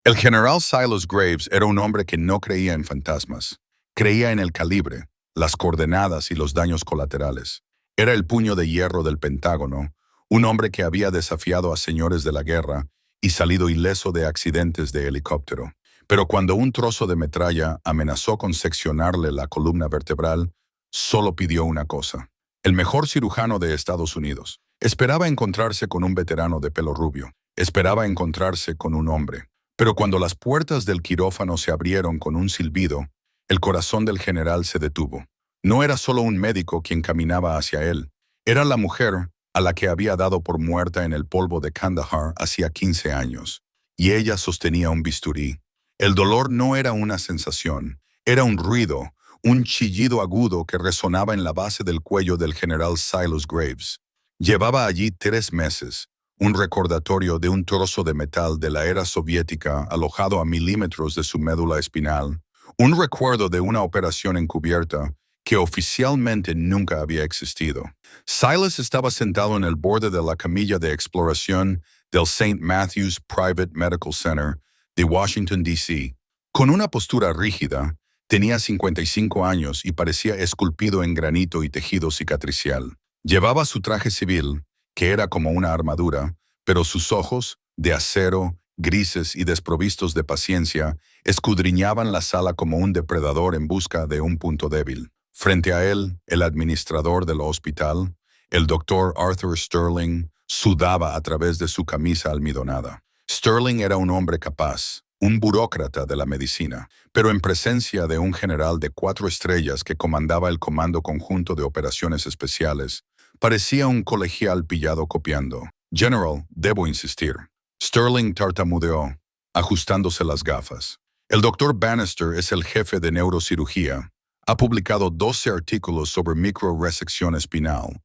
El general Silas Graves era un hombre que no creía en fantasmas. Creía en el calibre, las coordenadas y los daños colaterales. Era el puño de hierro del Pentágono, un hombre que había desafiado a señores de la guerra y salido ileso de accidentes de helicóptero. Pero cuando un trozo de metralla amenazó con seccionarle la columna vertebral, solo pidió una cosa: el mejor cirujano de Estados Unidos. Esperaba encontrarse con un veterano de pelo rubio. Esperaba encontrarse con un hombre. Pero cuando las puertas del quirófano se abrieron con un silbido, el corazón del general se detuvo. No era solo un médico quien caminaba hacia él, era la mujer a la que había dado por muerta en el polvo de Kandahar hacía 15 años. Y ella sostenía un bisturí. El dolor no era una sensación, era un ruido, un chillido agudo que resonaba en la base del cuello del general Silas Graves. Llevaba allí 3 meses, un recordatorio de un trozo de metal de la era soviética alojado a milímetros de su médula espinal, un recuerdo de una operación encubierta que oficialmente nunca había existido. Silas estaba sentado en el borde de la camilla de exploración del St. Matthew's Private Medical Center de Washington, D.C. Con una postura rígida, tenía 55 años y parecía esculpido en granito y tejido cicatricial. Llevaba su traje civil, que era como una armadura, pero sus ojos, de acero, grises y desprovistos de paciencia, escudriñaban la sala como un depredador en busca de un punto débil. Frente a él, el administrador del hospital, el doctor Arthur Sterling, sudaba a través de su camisa almidonada. Sterling era un hombre capaz, un burócrata de la medicina, pero en presencia de un general de 4 estrellas que comandaba el Comando Conjunto de Operaciones Especiales, parecía un colegial pillado copiando. General, debo insistir. Sterling tartamudeó, ajustándose las gafas. El doctor Bannister es el jefe de neurocirugía. Ha publicado 12 artículos sobre microresección espinal.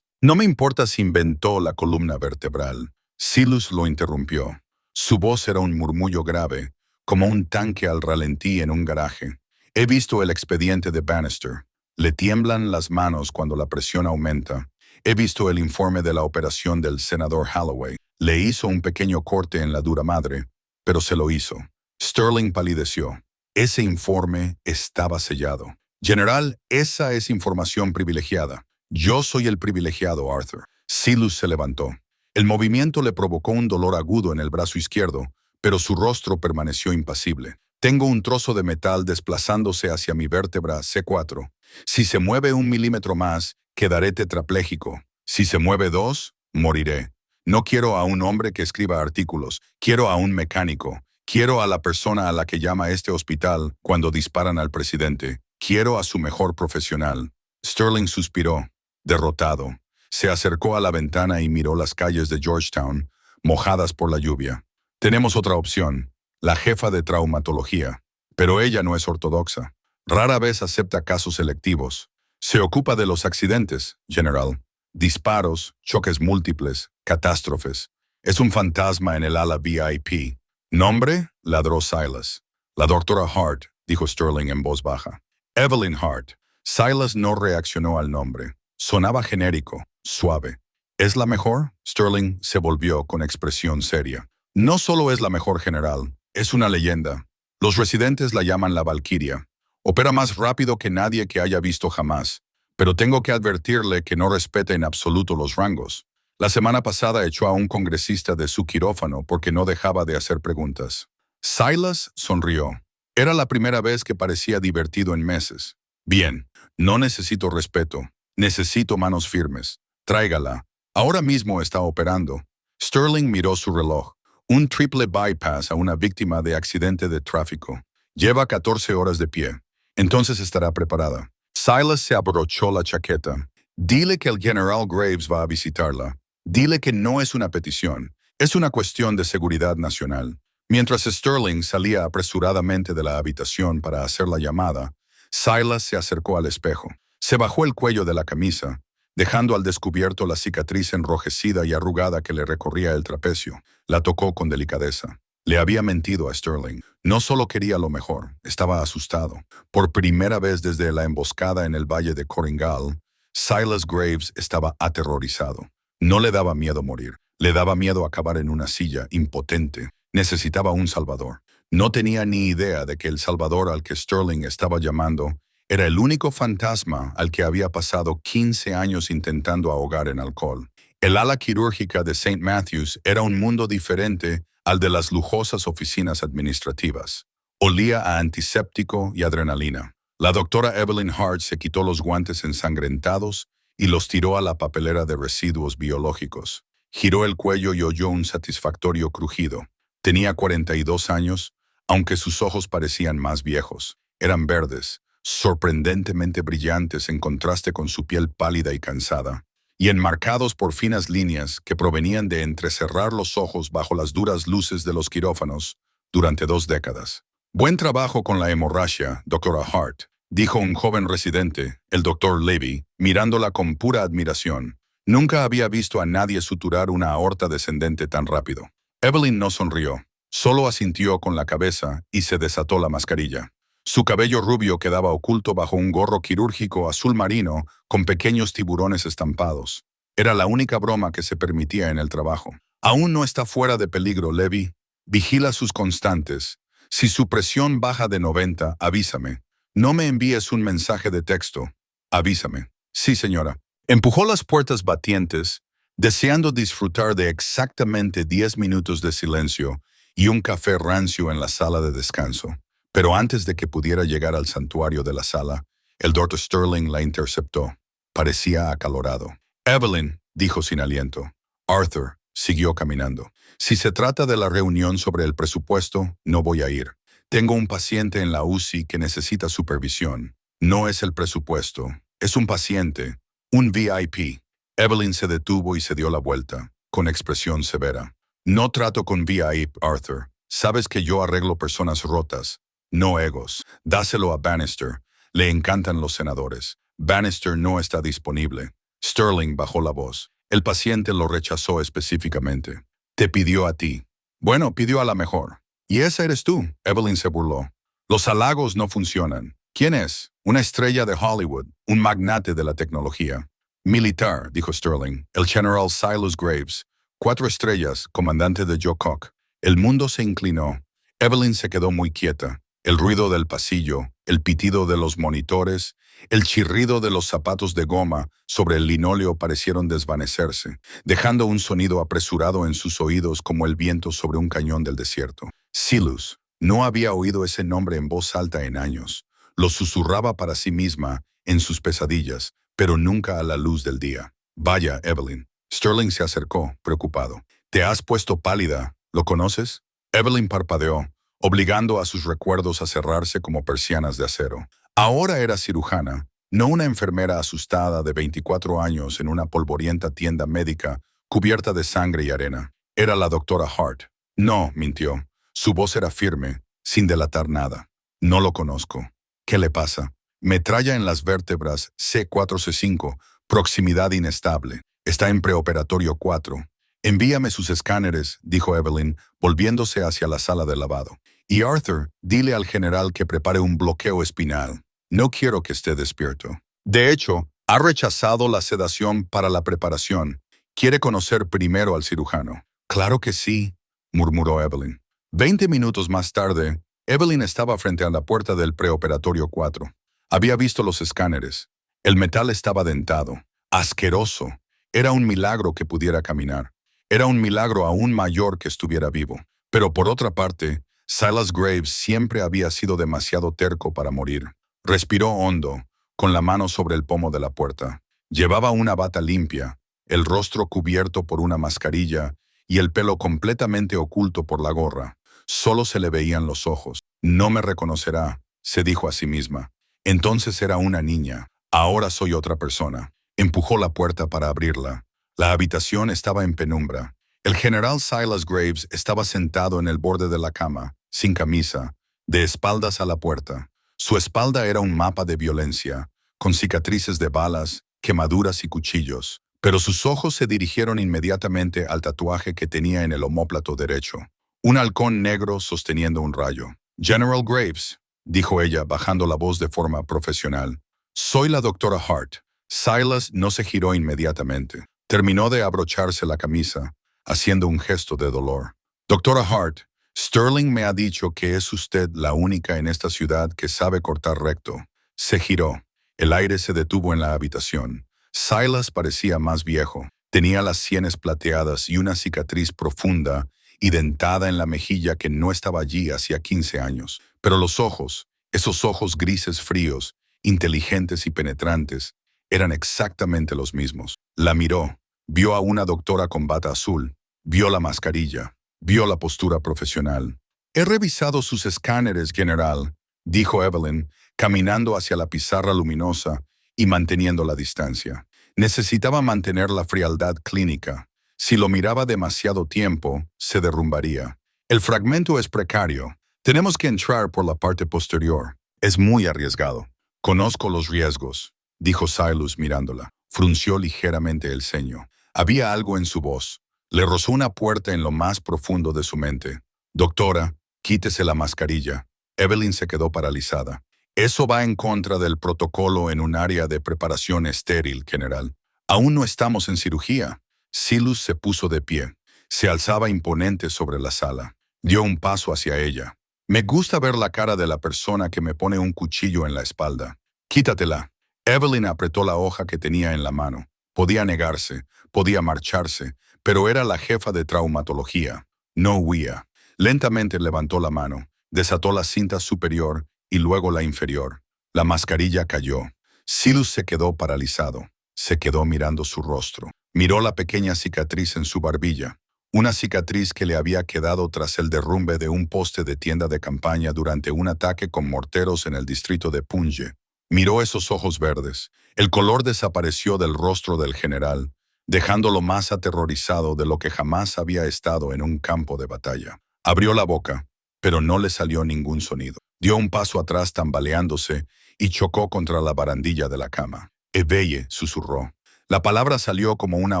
No me importa si inventó la columna vertebral. Silas lo interrumpió. Su voz era un murmullo grave, como un tanque al ralentí en un garaje. He visto el expediente de Bannister. Le tiemblan las manos cuando la presión aumenta. He visto el informe de la operación del senador Holloway. Le hizo un pequeño corte en la dura madre, pero se lo hizo. Sterling palideció. Ese informe estaba sellado. General, esa es información privilegiada. Yo soy el privilegiado, Arthur. Silas se levantó. El movimiento le provocó un dolor agudo en el brazo izquierdo, pero su rostro permaneció impasible. Tengo un trozo de metal desplazándose hacia mi vértebra C4. Si se mueve 1 milímetro más, quedaré tetrapléjico. Si se mueve 2, moriré. No quiero a un hombre que escriba artículos, quiero a un mecánico. Quiero a la persona a la que llama este hospital cuando disparan al presidente. Quiero a su mejor profesional. Sterling suspiró, derrotado. Se acercó a la ventana y miró las calles de Georgetown, mojadas por la lluvia. Tenemos otra opción, la jefa de traumatología. Pero ella no es ortodoxa. Rara vez acepta casos selectivos. Se ocupa de los accidentes, general. Disparos, choques múltiples, catástrofes. Es un fantasma en el ala VIP. ¿Nombre? Ladró Silas. La doctora Hart, dijo Sterling en voz baja. Evelyn Hart. Silas no reaccionó al nombre. Sonaba genérico, suave. ¿Es la mejor? Sterling se volvió con expresión seria. No solo es la mejor, general, es una leyenda. Los residentes la llaman la Valquiria. Opera más rápido que nadie que haya visto jamás. Pero tengo que advertirle que no respeta en absoluto los rangos. La semana pasada echó a un congresista de su quirófano porque no dejaba de hacer preguntas. Silas sonrió. Era la primera vez que parecía divertido en meses. Bien, no necesito respeto. Necesito manos firmes. Tráigala. Ahora mismo está operando. Sterling miró su reloj. Un triple bypass a una víctima de accidente de tráfico. Lleva 14 horas de pie. Entonces estará preparada. Silas se abrochó la chaqueta. Dile que el general Graves va a visitarla. Dile que no es una petición. Es una cuestión de seguridad nacional. Mientras Sterling salía apresuradamente de la habitación para hacer la llamada, Silas se acercó al espejo. Se bajó el cuello de la camisa, dejando al descubierto la cicatriz enrojecida y arrugada que le recorría el trapecio. La tocó con delicadeza. Le había mentido a Sterling. No solo quería lo mejor, estaba asustado. Por primera vez desde la emboscada en el valle de Koringal, Silas Graves estaba aterrorizado. No le daba miedo morir. Le daba miedo acabar en una silla, impotente. Necesitaba un salvador. No tenía ni idea de que el Salvador al que Sterling estaba llamando era el único fantasma al que había pasado 15 años intentando ahogar en alcohol. El ala quirúrgica de St. Matthews era un mundo diferente al de las lujosas oficinas administrativas. Olía a antiséptico y adrenalina. La doctora Evelyn Hart se quitó los guantes ensangrentados y los tiró a la papelera de residuos biológicos. Giró el cuello y oyó un satisfactorio crujido. Tenía 42 años, aunque sus ojos parecían más viejos. Eran verdes, sorprendentemente brillantes en contraste con su piel pálida y cansada, y enmarcados por finas líneas que provenían de entrecerrar los ojos bajo las duras luces de los quirófanos durante 2 décadas. Buen trabajo con la hemorragia, doctora Hart, dijo un joven residente, el doctor Levy, mirándola con pura admiración. Nunca había visto a nadie suturar una aorta descendente tan rápido. Evelyn no sonrió, solo asintió con la cabeza y se desató la mascarilla. Su cabello rubio quedaba oculto bajo un gorro quirúrgico azul marino con pequeños tiburones estampados. Era la única broma que se permitía en el trabajo. Aún no está fuera de peligro, Levy. Vigila sus constantes. Si su presión baja de 90, avísame. No me envíes un mensaje de texto. Avísame. Sí, señora. Empujó las puertas batientes, deseando disfrutar de exactamente 10 minutos de silencio y un café rancio en la sala de descanso. Pero antes de que pudiera llegar al santuario de la sala, el Dr. Sterling la interceptó. Parecía acalorado. Evelyn, dijo sin aliento. Arthur siguió caminando. Si se trata de la reunión sobre el presupuesto, no voy a ir. Tengo un paciente en la UCI que necesita supervisión. No es el presupuesto. Es un paciente. Un VIP. Evelyn se detuvo y se dio la vuelta, con expresión severa. No trato con VIP, Arthur. Sabes que yo arreglo personas rotas. No egos. Dáselo a Bannister. Le encantan los senadores. Bannister no está disponible. Sterling bajó la voz. El paciente lo rechazó específicamente. Te pidió a ti. Bueno, pidió a la mejor. Y esa eres tú, Evelyn se burló. Los halagos no funcionan. ¿Quién es? Una estrella de Hollywood, un magnate de la tecnología. Militar, dijo Sterling. El General Silas Graves. 4 estrellas, comandante de Joe Cock. El mundo se inclinó. Evelyn se quedó muy quieta. El ruido del pasillo, el pitido de los monitores, el chirrido de los zapatos de goma sobre el linóleo parecieron desvanecerse, dejando un sonido apresurado en sus oídos como el viento sobre un cañón del desierto. Silas. No había oído ese nombre en voz alta en años. Lo susurraba para sí misma, en sus pesadillas, pero nunca a la luz del día. Vaya, Evelyn. Sterling se acercó, preocupado. Te has puesto pálida. ¿Lo conoces? Evelyn parpadeó, obligando a sus recuerdos a cerrarse como persianas de acero. Ahora era cirujana, no una enfermera asustada de 24 años en una polvorienta tienda médica cubierta de sangre y arena. Era la doctora Hart. No, mintió. Su voz era firme, sin delatar nada. No lo conozco. ¿Qué le pasa? Metralla en las vértebras C4-C5, proximidad inestable. Está en preoperatorio 4. Envíame sus escáneres, dijo Evelyn, volviéndose hacia la sala de lavado. Y Arthur, dile al general que prepare un bloqueo espinal. No quiero que esté despierto. De hecho, ha rechazado la sedación para la preparación. Quiere conocer primero al cirujano. Claro que sí, murmuró Evelyn. 20 minutos más tarde, Evelyn estaba frente a la puerta del preoperatorio 4. Había visto los escáneres. El metal estaba dentado. Asqueroso. Era un milagro que pudiera caminar. Era un milagro aún mayor que estuviera vivo. Pero por otra parte, Silas Graves siempre había sido demasiado terco para morir. Respiró hondo, con la mano sobre el pomo de la puerta. Llevaba una bata limpia, el rostro cubierto por una mascarilla y el pelo completamente oculto por la gorra. Solo se le veían los ojos. No me reconocerá, se dijo a sí misma. Entonces era una niña. Ahora soy otra persona. Empujó la puerta para abrirla. La habitación estaba en penumbra. El general Silas Graves estaba sentado en el borde de la cama, sin camisa, de espaldas a la puerta. Su espalda era un mapa de violencia, con cicatrices de balas, quemaduras y cuchillos. Pero sus ojos se dirigieron inmediatamente al tatuaje que tenía en el omóplato derecho. Un halcón negro sosteniendo un rayo. General Graves, dijo ella, bajando la voz de forma profesional. Soy la doctora Hart. Silas no se giró inmediatamente. Terminó de abrocharse la camisa, haciendo un gesto de dolor. Doctora Hart, Sterling me ha dicho que es usted la única en esta ciudad que sabe cortar recto. Se giró. El aire se detuvo en la habitación. Silas parecía más viejo. Tenía las sienes plateadas y una cicatriz profunda y dentada en la mejilla que no estaba allí hacía 15 años. Pero los ojos, esos ojos grises fríos, inteligentes y penetrantes, eran exactamente los mismos. La miró, vio a una doctora con bata azul, vio la mascarilla, vio la postura profesional. He revisado sus escáneres, general, dijo Evelyn, caminando hacia la pizarra luminosa y manteniendo la distancia. Necesitaba mantener la frialdad clínica. Si lo miraba demasiado tiempo, se derrumbaría. El fragmento es precario. Tenemos que entrar por la parte posterior. Es muy arriesgado. Conozco los riesgos, dijo Silas mirándola. Frunció ligeramente el ceño. Había algo en su voz. Le rozó una puerta en lo más profundo de su mente. Doctora, quítese la mascarilla. Evelyn se quedó paralizada. Eso va en contra del protocolo en un área de preparación estéril, general. Aún no estamos en cirugía. Silas se puso de pie. Se alzaba imponente sobre la sala. Dio un paso hacia ella. Me gusta ver la cara de la persona que me pone un cuchillo en la espalda. Quítatela. Evelyn apretó la hoja que tenía en la mano. Podía negarse, podía marcharse, pero era la jefa de traumatología. No huía. Lentamente levantó la mano, desató la cinta superior y luego la inferior. La mascarilla cayó. Silas se quedó paralizado. Se quedó mirando su rostro. Miró la pequeña cicatriz en su barbilla. Una cicatriz que le había quedado tras el derrumbe de un poste de tienda de campaña durante un ataque con morteros en el distrito de Punje. Miró esos ojos verdes. El color desapareció del rostro del general, dejándolo más aterrorizado de lo que jamás había estado en un campo de batalla. Abrió la boca, pero no le salió ningún sonido. Dio un paso atrás tambaleándose y chocó contra la barandilla de la cama. Eveye, susurró. La palabra salió como una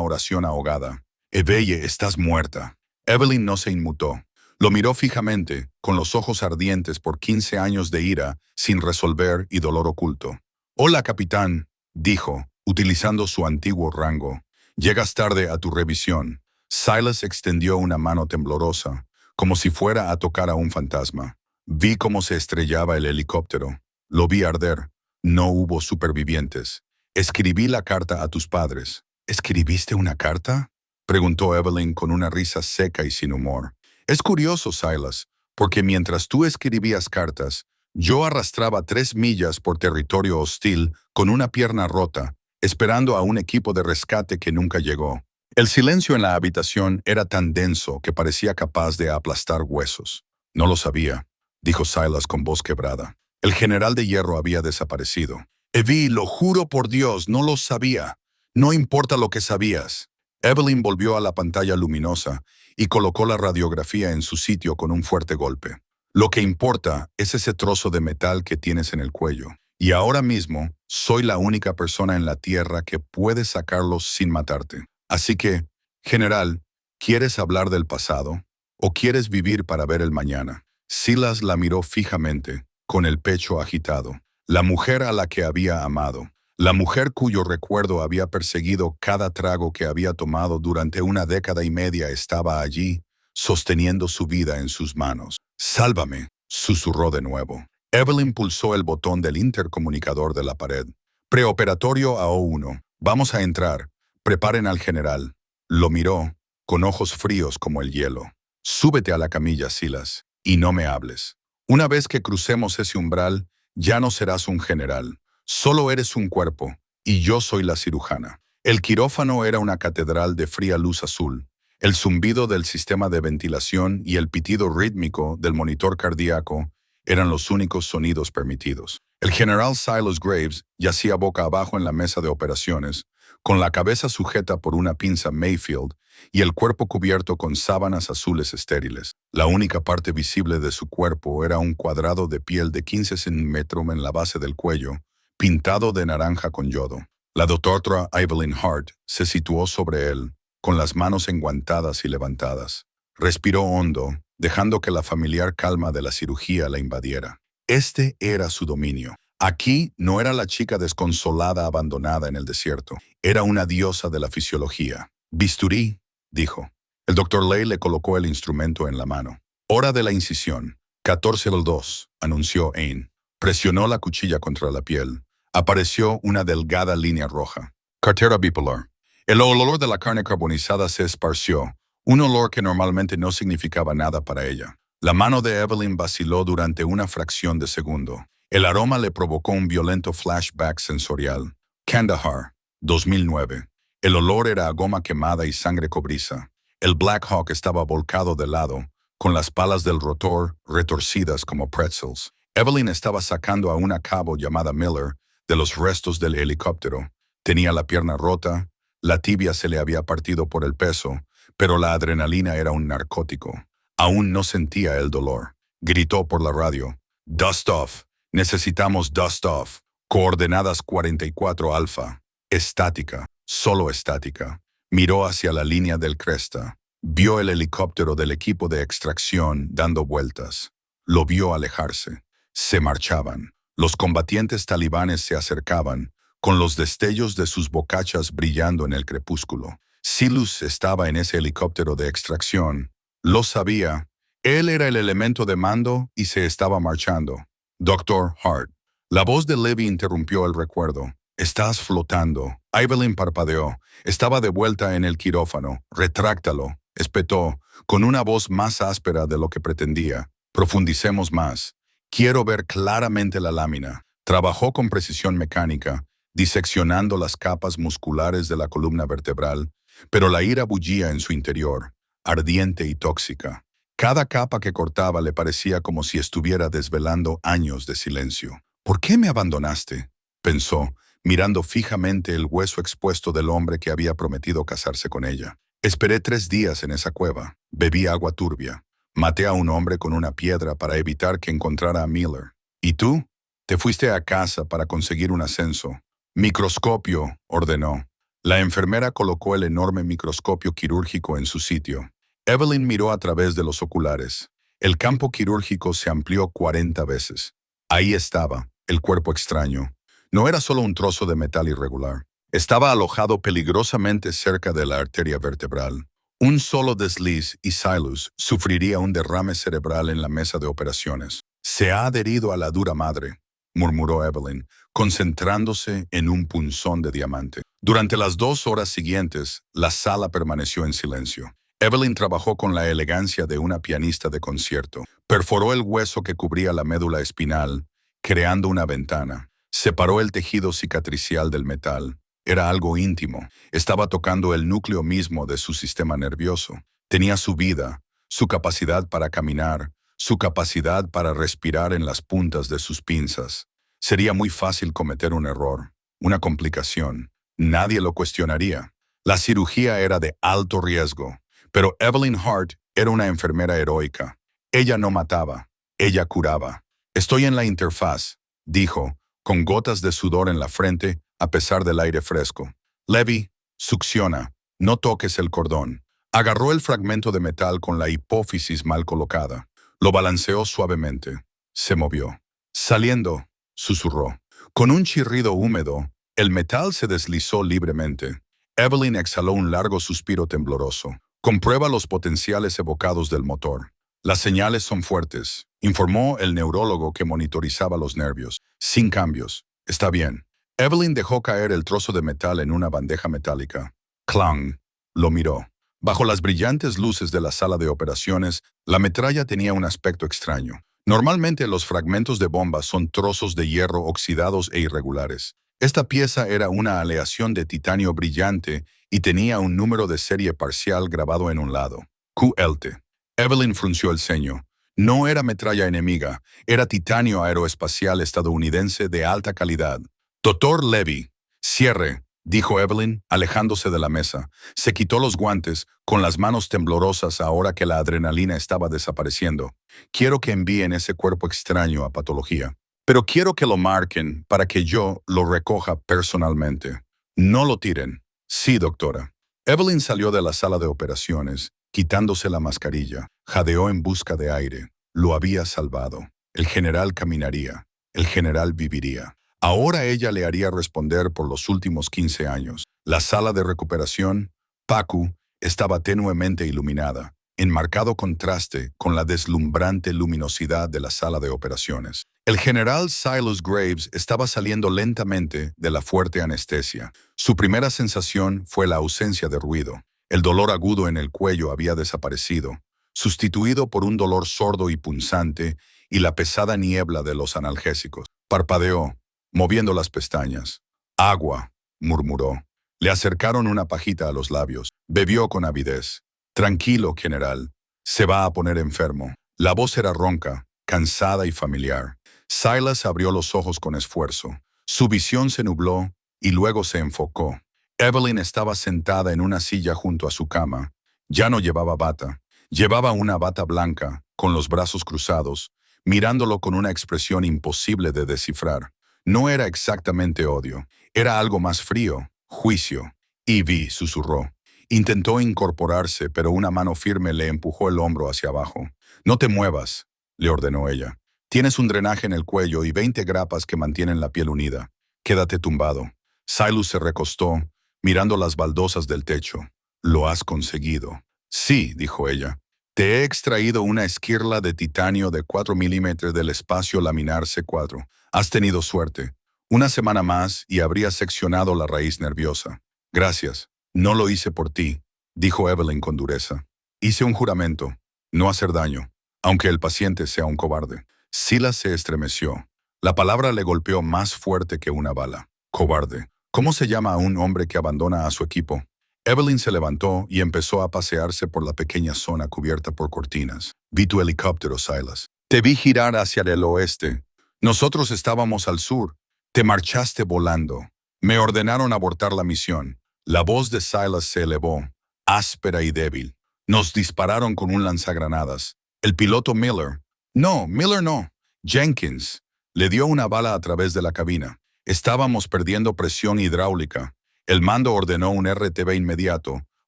oración ahogada. Eveye, estás muerta. Evelyn no se inmutó. Lo miró fijamente, con los ojos ardientes por 15 años de ira, sin resolver y dolor oculto. Hola, capitán, dijo, utilizando su antiguo rango. Llegas tarde a tu revisión. Silas extendió una mano temblorosa, como si fuera a tocar a un fantasma. Vi cómo se estrellaba el helicóptero. Lo vi arder. No hubo supervivientes. Escribí la carta a tus padres. ¿Escribiste una carta?, preguntó Evelyn con una risa seca y sin humor. Es curioso, Silas, porque mientras tú escribías cartas, yo arrastraba 3 millas por territorio hostil con una pierna rota, esperando a un equipo de rescate que nunca llegó. El silencio en la habitación era tan denso que parecía capaz de aplastar huesos. No lo sabía, dijo Silas con voz quebrada. El general de hierro había desaparecido. Evie, lo juro por Dios, no lo sabía. No importa lo que sabías. Evelyn volvió a la pantalla luminosa y colocó la radiografía en su sitio con un fuerte golpe. Lo que importa es ese trozo de metal que tienes en el cuello. Y ahora mismo soy la única persona en la Tierra que puede sacarlo sin matarte. Así que, general, ¿quieres hablar del pasado o quieres vivir para ver el mañana? Silas la miró fijamente, con el pecho agitado. La mujer a la que había amado. La mujer cuyo recuerdo había perseguido cada trago que había tomado durante una década y media estaba allí, sosteniendo su vida en sus manos. «Sálvame», susurró de nuevo. Evelyn pulsó el botón del intercomunicador de la pared. «Preoperatorio a O1. Vamos a entrar. Preparen al general». Lo miró, con ojos fríos como el hielo. «Súbete a la camilla, Silas, y no me hables. Una vez que crucemos ese umbral, ya no serás un general. Solo eres un cuerpo, y yo soy la cirujana». El quirófano era una catedral de fría luz azul. El zumbido del sistema de ventilación y el pitido rítmico del monitor cardíaco eran los únicos sonidos permitidos. El general Silas Graves yacía boca abajo en la mesa de operaciones, con la cabeza sujeta por una pinza Mayfield y el cuerpo cubierto con sábanas azules estériles. La única parte visible de su cuerpo era un cuadrado de piel de 15 centímetros en la base del cuello, pintado de naranja con yodo. La doctora Evelyn Hart se situó sobre él, con las manos enguantadas y levantadas. Respiró hondo, dejando que la familiar calma de la cirugía la invadiera. Este era su dominio. Aquí no era la chica desconsolada abandonada en el desierto. Era una diosa de la fisiología. «Bisturí», dijo. El doctor Ley le colocó el instrumento en la mano. Hora de la incisión. 14:02, anunció Ain. Presionó la cuchilla contra la piel. Apareció una delgada línea roja. Cartera bipolar. El olor de la carne carbonizada se esparció, un olor que normalmente no significaba nada para ella. La mano de Evelyn vaciló durante una fracción de segundo. El aroma le provocó un violento flashback sensorial. Kandahar, 2009. El olor era a goma quemada y sangre cobriza. El Black Hawk estaba volcado de lado, con las palas del rotor retorcidas como pretzels. Evelyn estaba sacando a una cabo llamada Miller de los restos del helicóptero. Tenía la pierna rota, la tibia se le había partido por el peso, pero la adrenalina era un narcótico. Aún no sentía el dolor. Gritó por la radio. Dust off. Necesitamos dust off. Coordenadas 44 alfa. Estática. Solo estática. Miró hacia la línea del Cresta. Vio el helicóptero del equipo de extracción dando vueltas. Lo vio alejarse. Se marchaban. Los combatientes talibanes se acercaban, con los destellos de sus bocachas brillando en el crepúsculo. Silus estaba en ese helicóptero de extracción. Lo sabía. Él era el elemento de mando y se estaba marchando. Dr. Hart. La voz de Levi interrumpió el recuerdo. Estás flotando. Evelyn parpadeó. Estaba de vuelta en el quirófano. Retráctalo, espetó, con una voz más áspera de lo que pretendía. Profundicemos más. Quiero ver claramente la lámina. Trabajó con precisión mecánica, diseccionando las capas musculares de la columna vertebral, pero la ira bullía en su interior, ardiente y tóxica. Cada capa que cortaba le parecía como si estuviera desvelando años de silencio. ¿Por qué me abandonaste?, pensó, mirando fijamente el hueso expuesto del hombre que había prometido casarse con ella. Esperé 3 días en esa cueva. Bebí agua turbia. Maté a un hombre con una piedra para evitar que encontrara a Miller. ¿Y tú? Te fuiste a casa para conseguir un ascenso. Microscopio, ordenó. La enfermera colocó el enorme microscopio quirúrgico en su sitio. Evelyn miró a través de los oculares. El campo quirúrgico se amplió 40 veces. Ahí estaba, el cuerpo extraño. No era solo un trozo de metal irregular. Estaba alojado peligrosamente cerca de la arteria vertebral. Un solo desliz y Silus sufriría un derrame cerebral en la mesa de operaciones. Se ha adherido a la dura madre, murmuró Evelyn, concentrándose en un punzón de diamante. Durante las 2 horas siguientes, la sala permaneció en silencio. Evelyn trabajó con la elegancia de una pianista de concierto. Perforó el hueso que cubría la médula espinal, creando una ventana. Separó el tejido cicatricial del metal. Era algo íntimo. Estaba tocando el núcleo mismo de su sistema nervioso. Tenía su vida, su capacidad para caminar, su capacidad para respirar en las puntas de sus pinzas. Sería muy fácil cometer un error, una complicación. Nadie lo cuestionaría. La cirugía era de alto riesgo, pero Evelyn Hart era una enfermera heroica. Ella no mataba, ella curaba. Estoy en la interfaz, dijo, con gotas de sudor en la frente a pesar del aire fresco. Levi, succiona, no toques el cordón. Agarró el fragmento de metal con la hipófisis mal colocada. Lo balanceó suavemente. Se movió. Saliendo, susurró. Con un chirrido húmedo, el metal se deslizó libremente. Evelyn exhaló un largo suspiro tembloroso. Comprueba los potenciales evocados del motor. Las señales son fuertes, informó el neurólogo que monitorizaba los nervios. Sin cambios. Está bien. Evelyn dejó caer el trozo de metal en una bandeja metálica. Clang. Lo miró. Bajo las brillantes luces de la sala de operaciones, la metralla tenía un aspecto extraño. Normalmente los fragmentos de bomba son trozos de hierro oxidados e irregulares. Esta pieza era una aleación de titanio brillante y tenía un número de serie parcial grabado en un lado. QLT. Evelyn frunció el ceño. No era metralla enemiga, era titanio aeroespacial estadounidense de alta calidad. Dr. Levy, cierre, dijo Evelyn, alejándose de la mesa. Se quitó los guantes, con las manos temblorosas ahora que la adrenalina estaba desapareciendo. Quiero que envíen ese cuerpo extraño a patología. Pero quiero que lo marquen para que yo lo recoja personalmente. No lo tiren. Sí, doctora. Evelyn salió de la sala de operaciones, quitándose la mascarilla. Jadeó en busca de aire. Lo había salvado. El general caminaría. El general viviría. Ahora ella le haría responder por los últimos 15 años. La sala de recuperación, Pacu, estaba tenuemente iluminada. en marcado contraste con la deslumbrante luminosidad de la sala de operaciones. El general Silas Graves estaba saliendo lentamente de la fuerte anestesia. Su primera sensación fue la ausencia de ruido. El dolor agudo en el cuello había desaparecido, sustituido por un dolor sordo y punzante y la pesada niebla de los analgésicos. Parpadeó, moviendo las pestañas. «Agua», murmuró. Le acercaron una pajita a los labios. Bebió con avidez. «Tranquilo, general. Se va a poner enfermo». La voz era ronca, cansada y familiar. Silas abrió los ojos con esfuerzo. Su visión se nubló y luego se enfocó. Evelyn estaba sentada en una silla junto a su cama. Ya no llevaba bata. Llevaba una bata blanca, con los brazos cruzados, mirándolo con una expresión imposible de descifrar. No era exactamente odio. Era algo más frío, juicio. «Evie», susurró. Intentó incorporarse, pero una mano firme le empujó el hombro hacia abajo. «No te muevas», le ordenó ella. «Tienes un drenaje en el cuello y 20 grapas que mantienen la piel unida. Quédate tumbado». Silas se recostó, mirando las baldosas del techo. «Lo has conseguido». «Sí», dijo ella. «Te he extraído una esquirla de titanio de 4 milímetros del espacio laminar C4. Has tenido suerte. Una semana más y habrías seccionado la raíz nerviosa». «Gracias. No lo hice por ti», dijo Evelyn con dureza. «Hice un juramento, no hacer daño, aunque el paciente sea un cobarde». Silas se estremeció. La palabra le golpeó más fuerte que una bala. «Cobarde. ¿Cómo se llama a un hombre que abandona a su equipo?» Evelyn se levantó y empezó a pasearse por la pequeña zona cubierta por cortinas. «Vi tu helicóptero, Silas. Te vi girar hacia el oeste. Nosotros estábamos al sur. Te marchaste volando. Me ordenaron abortar la misión». La voz de Silas se elevó, áspera y débil. «Nos dispararon con un lanzagranadas. El piloto Miller». «No, Miller no. Jenkins. Le dio una bala a través de la cabina. Estábamos perdiendo presión hidráulica. El mando ordenó un RTV inmediato,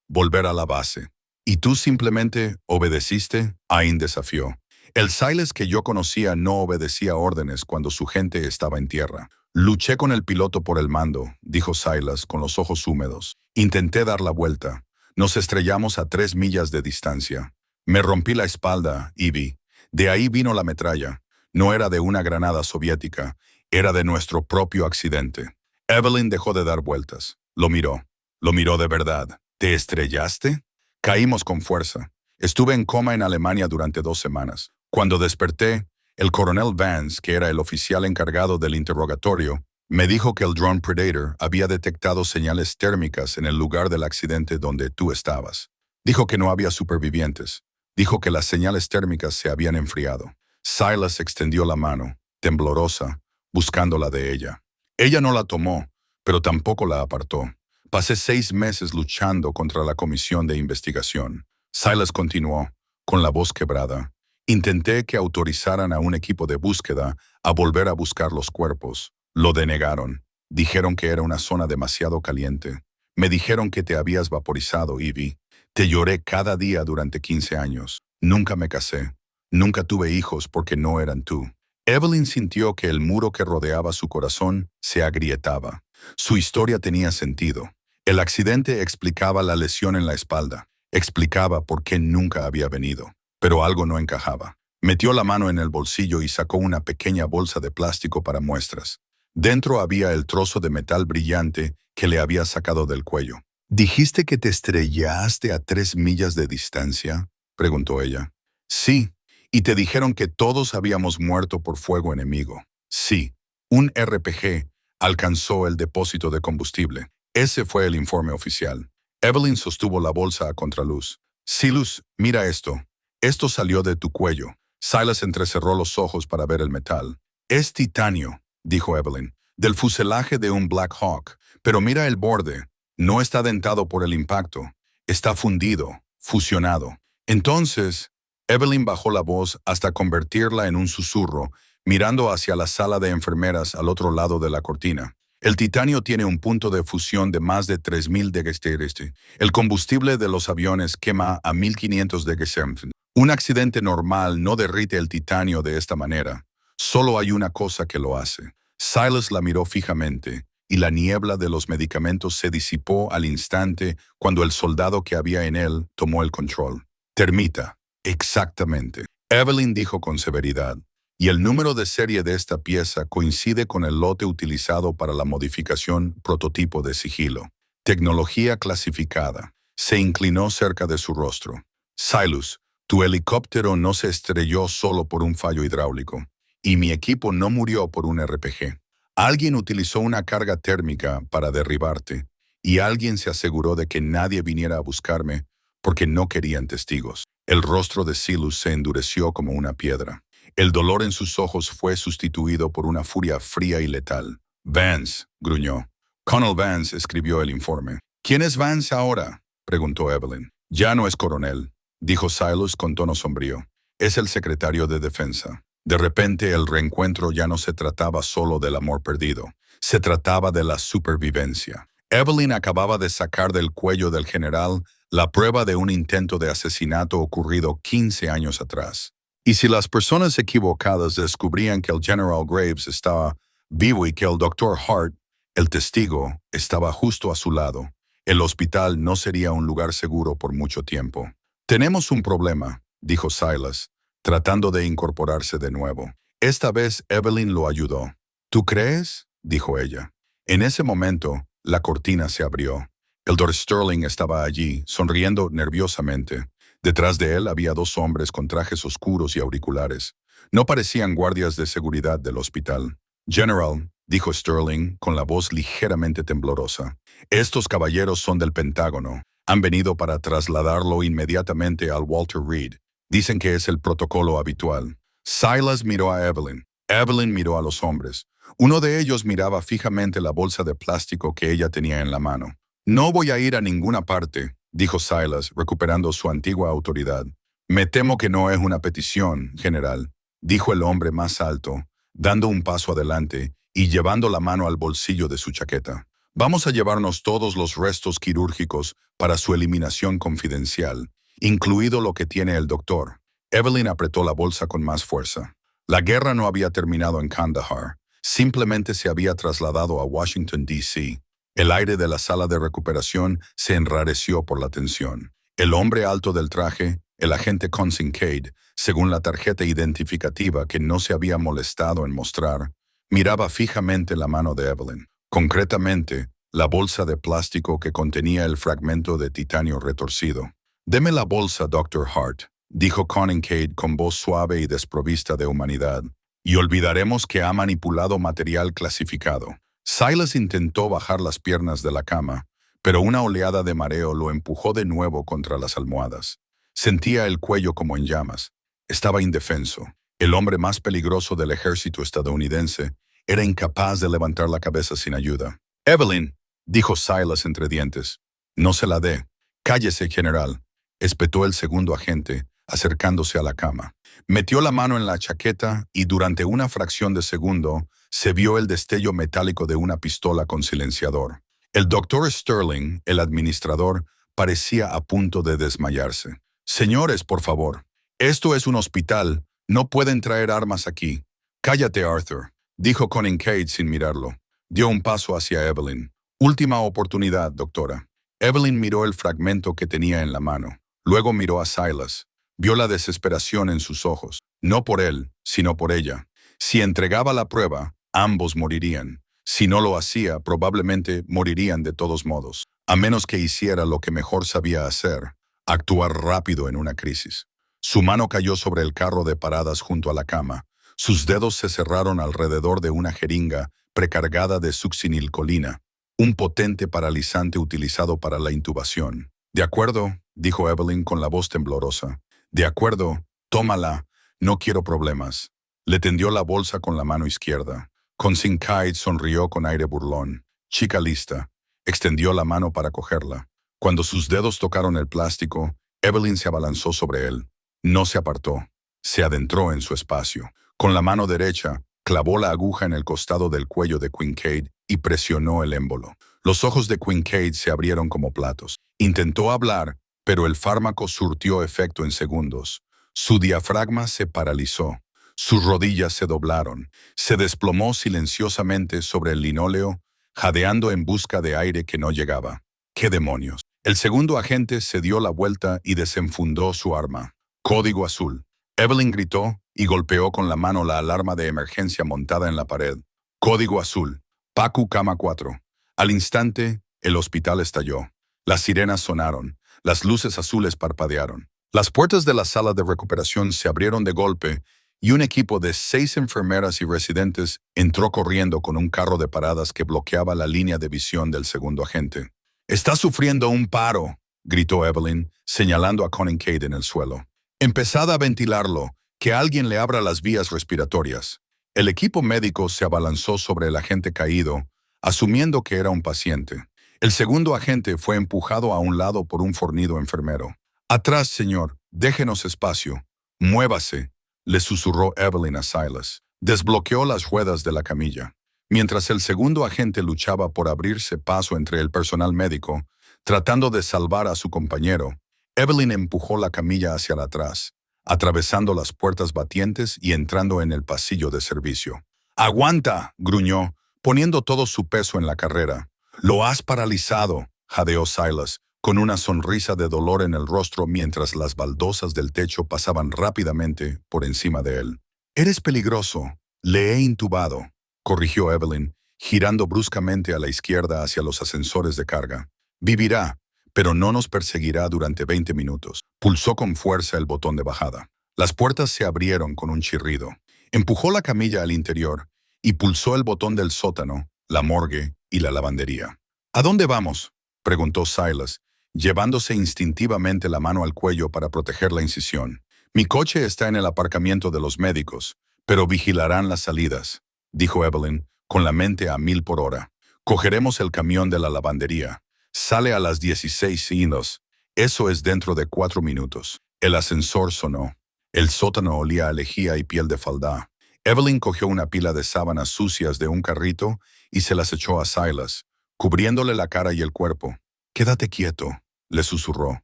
volver a la base. ¿Y tú simplemente obedeciste?», Ain desafió. «El Silas que yo conocía no obedecía órdenes cuando su gente estaba en tierra». «Luché con el piloto por el mando», dijo Silas con los ojos húmedos. «Intenté dar la vuelta. Nos estrellamos a 3 millas de distancia. Me rompí la espalda, Evie. De ahí vino la metralla. No era de una granada soviética, era de nuestro propio accidente». Evelyn dejó de dar vueltas. Lo miró. Lo miró de verdad. «¿Te estrellaste?» «Caímos con fuerza. Estuve en coma en Alemania durante 2 semanas. Cuando desperté, el coronel Vance, que era el oficial encargado del interrogatorio, me dijo que el drone Predator había detectado señales térmicas en el lugar del accidente donde tú estabas. Dijo que no había supervivientes. Dijo que las señales térmicas se habían enfriado». Silas extendió la mano, temblorosa, buscando la de ella. Ella no la tomó, pero tampoco la apartó. «Pasé 6 meses luchando contra la comisión de investigación». Silas continuó, con la voz quebrada. «Intenté que autorizaran a un equipo de búsqueda a volver a buscar los cuerpos. Lo denegaron. Dijeron que era una zona demasiado caliente. Me dijeron que te habías vaporizado, Evie. Te lloré cada día durante 15 años. Nunca me casé. Nunca tuve hijos porque no eran tú». Evelyn sintió que el muro que rodeaba su corazón se agrietaba. Su historia tenía sentido. El accidente explicaba la lesión en la espalda. Explicaba por qué nunca había venido. Pero algo no encajaba. Metió la mano en el bolsillo y sacó una pequeña bolsa de plástico para muestras. Dentro había el trozo de metal brillante que le había sacado del cuello. «¿Dijiste que te estrellaste a 3 millas de distancia?», preguntó ella. «Sí. ¿Y te dijeron que todos habíamos muerto por fuego enemigo?». «Sí. Un RPG alcanzó el depósito de combustible. Ese fue el informe oficial». Evelyn sostuvo la bolsa a contraluz. «Silas, mira esto. Esto salió de tu cuello». Silas entrecerró los ojos para ver el metal. «Es titanio», dijo Evelyn, «del fuselaje de un Black Hawk. Pero mira el borde. No está dentado por el impacto. Está fundido, fusionado». Entonces, Evelyn bajó la voz hasta convertirla en un susurro, mirando hacia la sala de enfermeras al otro lado de la cortina. «El titanio tiene un punto de fusión de más de 3000 degc. El combustible de los aviones quema a 1500 degc. Un accidente normal no derrite el titanio de esta manera. Solo hay una cosa que lo hace». Silas la miró fijamente, y la niebla de los medicamentos se disipó al instante cuando el soldado que había en él tomó el control. Termita. Exactamente. Evelyn dijo con severidad. Y el número de serie de esta pieza coincide con el lote utilizado para la modificación prototipo de sigilo. Tecnología clasificada. Se inclinó cerca de su rostro. Silas, tu helicóptero no se estrelló solo por un fallo hidráulico. Y mi equipo no murió por un RPG. Alguien utilizó una carga térmica para derribarte. Y alguien se aseguró de que nadie viniera a buscarme porque no querían testigos. El rostro de Silas se endureció como una piedra. El dolor en sus ojos fue sustituido por una furia fría y letal. Vance, gruñó. Colonel Vance escribió el informe. ¿Quién es Vance ahora?, preguntó Evelyn. Ya no es coronel, dijo Silas con tono sombrío. Es el secretario de Defensa. De repente el reencuentro ya no se trataba solo del amor perdido. Se trataba de la supervivencia. Evelyn acababa de sacar del cuello del general la prueba de un intento de asesinato ocurrido 15 años atrás. Y si las personas equivocadas descubrían que el General Graves estaba vivo y que el Dr. Hart, el testigo, estaba justo a su lado, el hospital no sería un lugar seguro por mucho tiempo. Tenemos un problema, dijo Silas, tratando de incorporarse de nuevo. Esta vez Evelyn lo ayudó. ¿Tú crees?, dijo ella. En ese momento, la cortina se abrió. El Dr. Sterling estaba allí, sonriendo nerviosamente. Detrás de él había dos hombres con trajes oscuros y auriculares. No parecían guardias de seguridad del hospital. General, dijo Sterling, con la voz ligeramente temblorosa, estos caballeros son del Pentágono. Han venido para trasladarlo inmediatamente al Walter Reed. Dicen que es el protocolo habitual. Silas miró a Evelyn. Evelyn miró a los hombres. Uno de ellos miraba fijamente la bolsa de plástico que ella tenía en la mano. No voy a ir a ninguna parte, dijo Silas, recuperando su antigua autoridad. Me temo que no es una petición, general, dijo el hombre más alto, dando un paso adelante y llevando la mano al bolsillo de su chaqueta. Vamos a llevarnos todos los restos quirúrgicos para su eliminación confidencial, incluido lo que tiene el doctor. Evelyn apretó la bolsa con más fuerza. La guerra no había terminado en Kandahar, simplemente se había trasladado a Washington, D.C. El aire de la sala de recuperación se enrareció por la tensión. El hombre alto del traje, el agente Kincaid, según la tarjeta identificativa que no se había molestado en mostrar, miraba fijamente la mano de Evelyn. Concretamente, la bolsa de plástico que contenía el fragmento de titanio retorcido. «Deme la bolsa, Dr. Hart», dijo Kincaid con voz suave y desprovista de humanidad, «y olvidaremos que ha manipulado material clasificado». Silas intentó bajar las piernas de la cama, pero una oleada de mareo lo empujó de nuevo contra las almohadas. Sentía el cuello como en llamas. Estaba indefenso. El hombre más peligroso del ejército estadounidense era incapaz de levantar la cabeza sin ayuda. «Evelyn», dijo Silas entre dientes. «No se la dé». «Cállese, general», espetó el segundo agente, acercándose a la cama. Metió la mano en la chaqueta y durante una fracción de segundo se vio el destello metálico de una pistola con silenciador. El doctor Sterling, el administrador, parecía a punto de desmayarse. «Señores, por favor. Esto es un hospital. No pueden traer armas aquí». «Cállate, Arthur», dijo Kincaid sin mirarlo. Dio un paso hacia Evelyn. «Última oportunidad, doctora». Evelyn miró el fragmento que tenía en la mano. Luego miró a Silas. Vio la desesperación en sus ojos. No por él, sino por ella. Si entregaba la prueba, ambos morirían. Si no lo hacía, probablemente morirían de todos modos. A menos que hiciera lo que mejor sabía hacer, actuar rápido en una crisis. Su mano cayó sobre el carro de paradas junto a la cama. Sus dedos se cerraron alrededor de una jeringa precargada de succinilcolina, un potente paralizante utilizado para la intubación. «De acuerdo», dijo Evelyn con la voz temblorosa. «De acuerdo, tómala. No quiero problemas». Le tendió la bolsa con la mano izquierda. Kincaid sonrió con aire burlón. «Chica lista». Extendió la mano para cogerla. Cuando sus dedos tocaron el plástico, Evelyn se abalanzó sobre él. No se apartó. Se adentró en su espacio. Con la mano derecha, clavó la aguja en el costado del cuello de Kincaid y presionó el émbolo. Los ojos de Kincaid se abrieron como platos. Intentó hablar, pero el fármaco surtió efecto en segundos. Su diafragma se paralizó. Sus rodillas se doblaron. Se desplomó silenciosamente sobre el linóleo, jadeando en busca de aire que no llegaba. «¿Qué demonios?». El segundo agente se dio la vuelta y desenfundó su arma. Código azul. Evelyn gritó y golpeó con la mano la alarma de emergencia montada en la pared. Código azul. Pacu cama 4. Al instante, el hospital estalló. Las sirenas sonaron. Las luces azules parpadearon. Las puertas de la sala de recuperación se abrieron de golpe y un equipo de 6 enfermeras y residentes entró corriendo con un carro de paradas que bloqueaba la línea de visión del segundo agente. «Está sufriendo un paro», gritó Evelyn, señalando a Conan Cade en el suelo. «Empezad a ventilarlo, que alguien le abra las vías respiratorias». El equipo médico se abalanzó sobre el agente caído, asumiendo que era un paciente. El segundo agente fue empujado a un lado por un fornido enfermero. «Atrás, señor, déjenos espacio. Muévase», le susurró Evelyn a Silas. Desbloqueó las ruedas de la camilla. Mientras el segundo agente luchaba por abrirse paso entre el personal médico, tratando de salvar a su compañero, Evelyn empujó la camilla hacia atrás, atravesando las puertas batientes y entrando en el pasillo de servicio. «¡Aguanta!», gruñó, poniendo todo su peso en la carrera. «Lo has paralizado», jadeó Silas, con una sonrisa de dolor en el rostro mientras las baldosas del techo pasaban rápidamente por encima de él. «Eres peligroso. Le he intubado», corrigió Evelyn, girando bruscamente a la izquierda hacia los ascensores de carga. «Vivirá, pero no nos perseguirá durante 20 minutos». Pulsó con fuerza el botón de bajada. Las puertas se abrieron con un chirrido. Empujó la camilla al interior y pulsó el botón del sótano, la morgue y la lavandería. «¿A dónde vamos?», preguntó Silas, llevándose instintivamente la mano al cuello para proteger la incisión. «Mi coche está en el aparcamiento de los médicos, pero vigilarán las salidas», dijo Evelyn, con la mente a 1000 por hora. «Cogeremos el camión de la lavandería. Sale a las 16:02. Eso es dentro de 4 minutos». El ascensor sonó. El sótano olía a lejía y piel de falda. Evelyn cogió una pila de sábanas sucias de un carrito y se las echó a Silas, cubriéndole la cara y el cuerpo. «Quédate quieto», le susurró.